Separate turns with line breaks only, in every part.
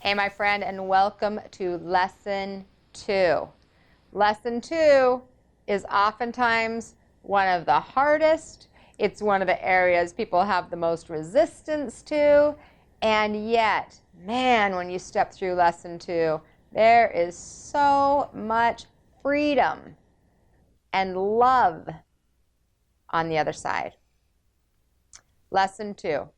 Hey, my friend, and welcome to Lesson 2. Lesson 2 is oftentimes one of the hardest. It's one of the areas people have the most resistance to. And yet, man, when you step through Lesson 2, there is so much freedom and love on the other side. Lesson 2,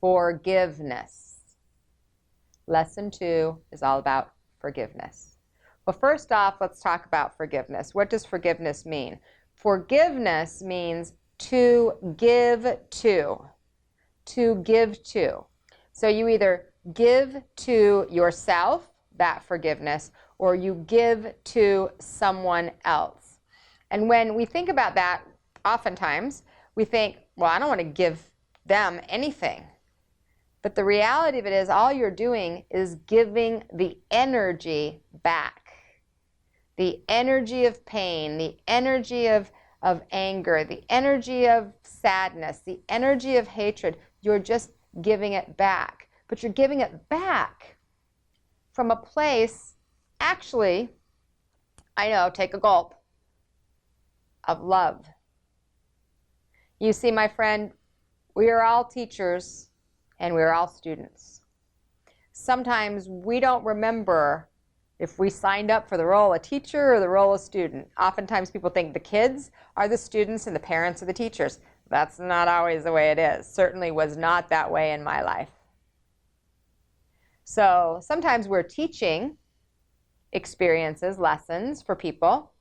forgiveness. Lesson 2 is all about forgiveness. Well, first off, let's talk about forgiveness. What does forgiveness mean? Forgiveness means to give to. To give to. So you either give to yourself that forgiveness, or you give to someone else. And when we think about that, oftentimes we think, well, I don't want to give them anything. But the reality of it is all you're doing is giving the energy back. The energy of pain, the energy of anger, the energy of sadness, the energy of hatred. You're just giving it back. But you're giving it back from a place, actually, I know, take a gulp, of love. You see, my friend, we are all teachers. And we're all students. Sometimes we don't remember if we signed up for the role of teacher or the role of student. Oftentimes people think the kids are the students and the parents are the teachers. That's not always the way it is. Certainly was not that way in my life. So sometimes we're teaching experiences, lessons for people,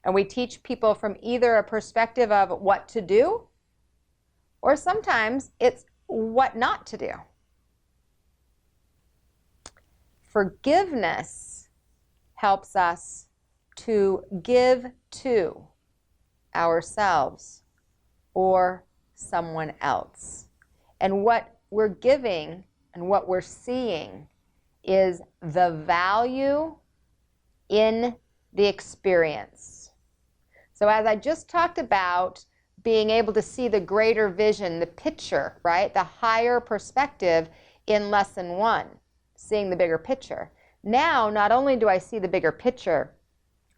and we teach people from either a perspective of what to do, or sometimes it's what not to do. Forgiveness helps us to give to ourselves or someone else. And what we're giving and what we're seeing is the value in the experience. So as I just talked about, being able to see the greater vision, the picture, right? The higher perspective in Lesson 1, seeing the bigger picture. Now, not only do I see the bigger picture,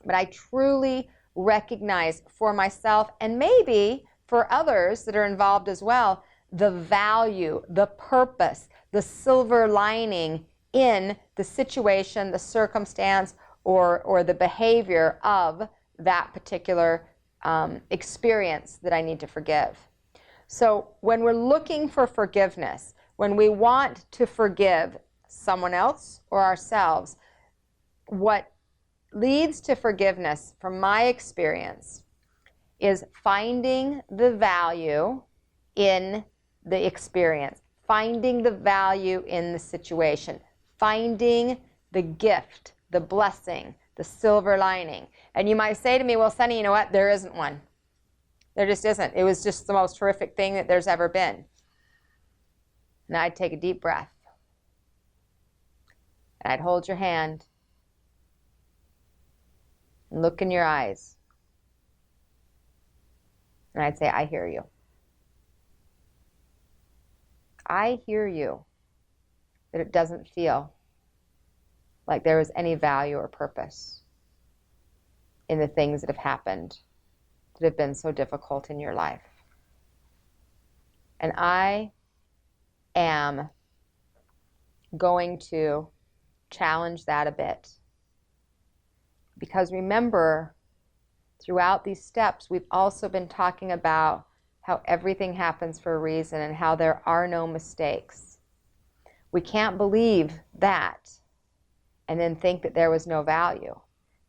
but I truly recognize for myself and maybe for others that are involved as well, the value, the purpose, the silver lining in the situation, the circumstance, or the behavior of that particular experience that I need to forgive. So when we're looking for forgiveness, when we want to forgive someone else or ourselves, what leads to forgiveness, from my experience, is finding the value in the experience, finding the value in the situation, finding the gift, the blessing, the silver lining. And you might say to me, well, Sunny, you know what? There isn't one. There just isn't. It was just the most horrific thing that there's ever been. And I'd take a deep breath. And I'd hold your hand and look in your eyes. And I'd say, I hear you. I hear you. That it doesn't feel like there was any value or purpose in the things that have happened that have been so difficult in your life. And I am going to challenge that a bit. Because remember, throughout these steps, we've also been talking about how everything happens for a reason and how there are no mistakes. We can't believe that and then think that there was no value.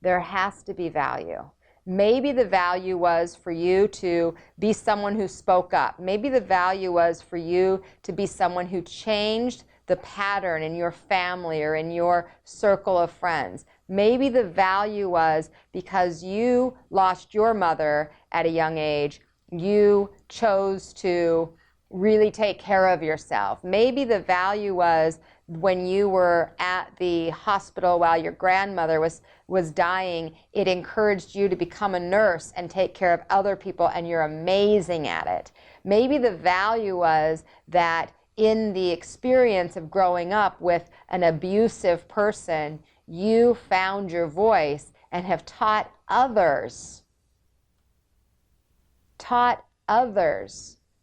There has to be value. Maybe the value was for you to be someone who spoke up. Maybe the value was for you to be someone who changed the pattern in your family or in your circle of friends. Maybe the value was because you lost your mother at a young age, you chose to really take care of yourself. Maybe the value was when you were at the hospital while your grandmother was dying, it encouraged you to become a nurse and take care of other people, and you're amazing at it. Maybe the value was that in the experience of growing up with an abusive person, you found your voice and have taught others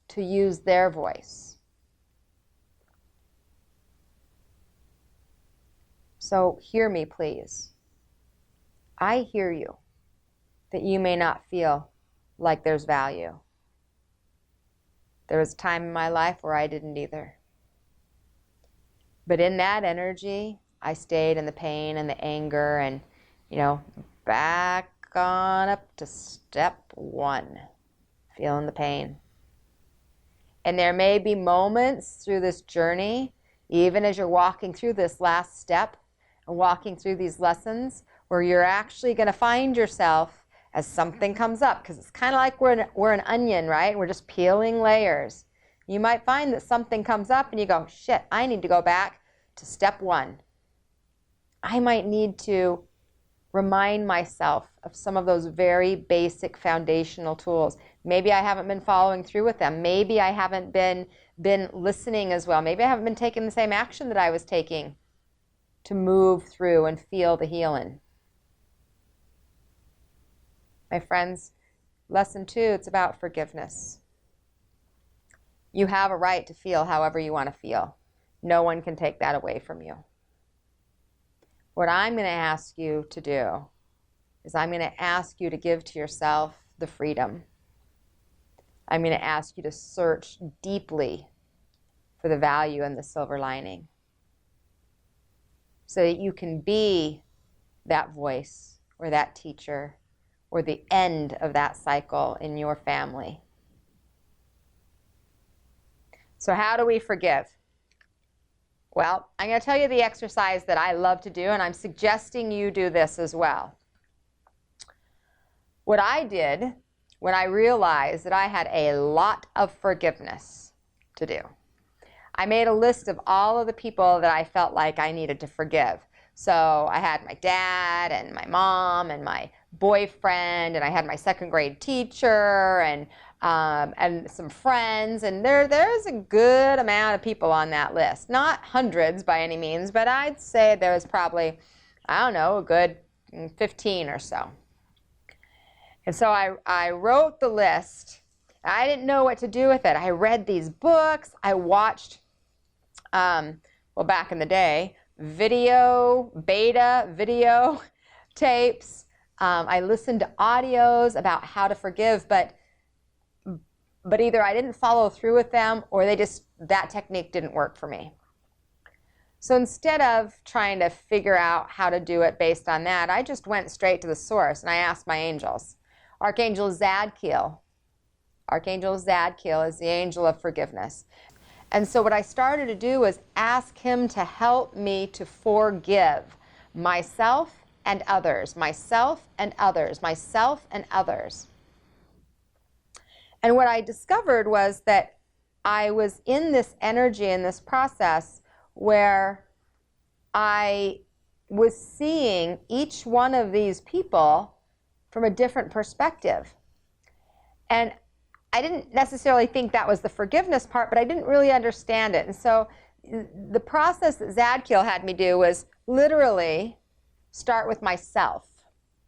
to use their voice. So hear me, please. I hear you, that you may not feel like there's value. There was a time in my life where I didn't either. But in that energy, I stayed in the pain and the anger and, back on up to step 1, feeling the pain. And there may be moments through this journey, even as you're walking through this last step and walking through these lessons, where you're actually going to find yourself as something comes up, because it's kind of like we're an onion, right? We're just peeling layers. You might find that something comes up and you go, shit, I need to go back to step 1. I might need to remind myself of some of those very basic foundational tools. Maybe I haven't been following through with them. Maybe I haven't been listening as well. Maybe I haven't been taking the same action that I was taking to move through and feel the healing. My friends, lesson 2, it's about forgiveness. You have a right to feel however you want to feel. No one can take that away from you. What I'm going to ask you to do is I'm going to ask you to give to yourself the freedom. I'm going to ask you to search deeply for the value in the silver lining, so that you can be that voice or that teacher or the end of that cycle in your family. So how do we forgive? Well, I'm going to tell you the exercise that I love to do, and I'm suggesting you do this as well. What I did when I realized that I had a lot of forgiveness to do, I made a list of all of the people that I felt like I needed to forgive. So I had my dad and my mom and my boyfriend, and I had my second grade teacher and some friends, and there's a good amount of people on that list. Not hundreds by any means, but I'd say there was probably, a good 15 or so. And so I wrote the list. I didn't know what to do with it. I read these books. I watched, back in the day, beta video tapes. I listened to audios about how to forgive, but either I didn't follow through with them or that technique didn't work for me. So instead of trying to figure out how to do it based on that, I just went straight to the source and I asked my angels. Archangel Zadkiel is the angel of forgiveness. And so what I started to do was ask him to help me to forgive myself and others, myself and others, myself and others. And what I discovered was that I was in this energy, in this process, where I was seeing each one of these people from a different perspective. And I didn't necessarily think that was the forgiveness part, but I didn't really understand it. And so the process that Zadkiel had me do was literally start with myself,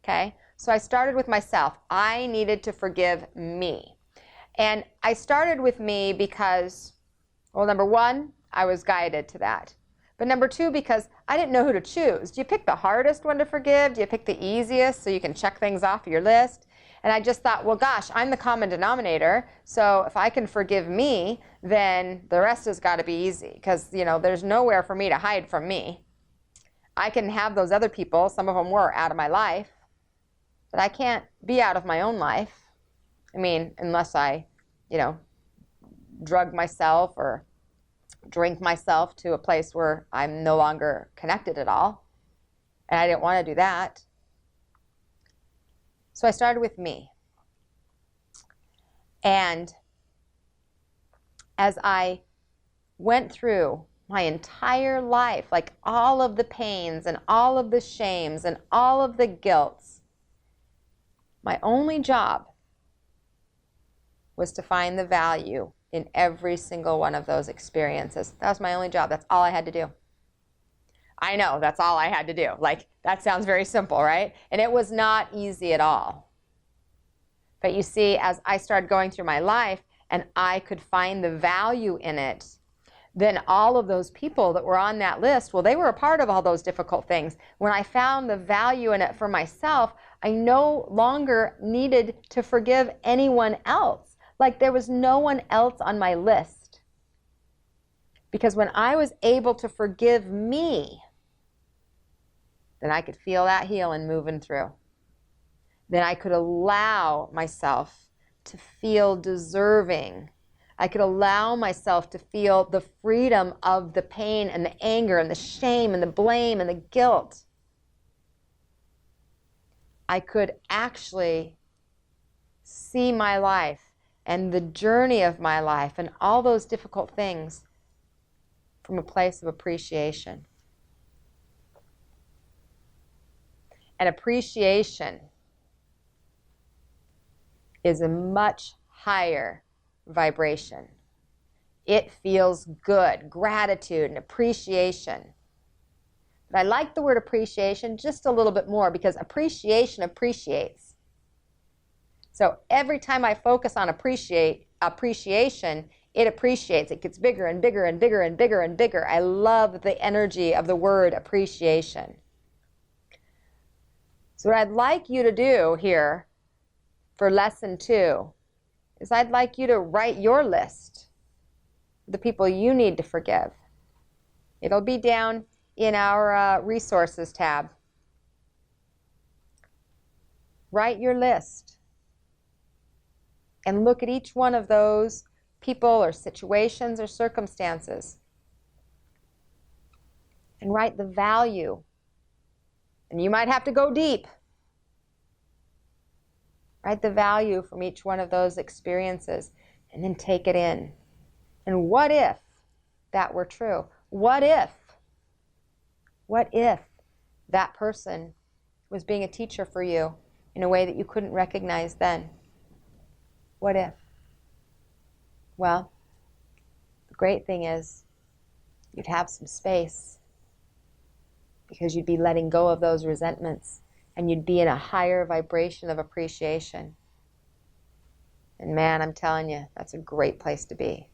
okay? So I started with myself. I needed to forgive me. And I started with me because, number 1, I was guided to that. But number 2, because I didn't know who to choose. Do you pick the hardest one to forgive? Do you pick the easiest so you can check things off your list? And I just thought, well, gosh, I'm the common denominator. So if I can forgive me, then the rest has got to be easy. Because, there's nowhere for me to hide from me. I can have those other people, some of them were out of my life, but I can't be out of my own life. Unless I, drug myself or drink myself to a place where I'm no longer connected at all. And I didn't want to do that. So I started with me. And as I went through my entire life, like all of the pains and all of the shames and all of the guilts, my only job was to find the value in every single one of those experiences. That was my only job. That's all I had to do. I know, that's all I had to do. Like, that sounds very simple, right? And it was not easy at all. But you see, as I started going through my life and I could find the value in it, then all of those people that were on that list, well, they were a part of all those difficult things. When I found the value in it for myself, I no longer needed to forgive anyone else. Like, there was no one else on my list. Because when I was able to forgive me, then I could feel that healing moving through. Then I could allow myself to feel deserving. I could allow myself to feel the freedom of the pain and the anger and the shame and the blame and the guilt. I could actually see my life and the journey of my life and all those difficult things from a place of appreciation. And appreciation is a much higher vibration. It feels good. Gratitude and appreciation. But I like the word appreciation just a little bit more because appreciation appreciates. So every time I focus on appreciation, it appreciates. It gets bigger and bigger and bigger and bigger and bigger. I love the energy of the word appreciation. So what I'd like you to do here for lesson 2 is I'd like you to write your list of the people you need to forgive. It'll be down in our resources tab. Write your list and look at each one of those people or situations or circumstances and write the value. And you might have to go deep. Write the value from each one of those experiences and then take it in. And what if that were true? What if that person was being a teacher for you in a way that you couldn't recognize then? What if? Well, the great thing is you'd have some space because you'd be letting go of those resentments and you'd be in a higher vibration of appreciation. And man, I'm telling you, that's a great place to be.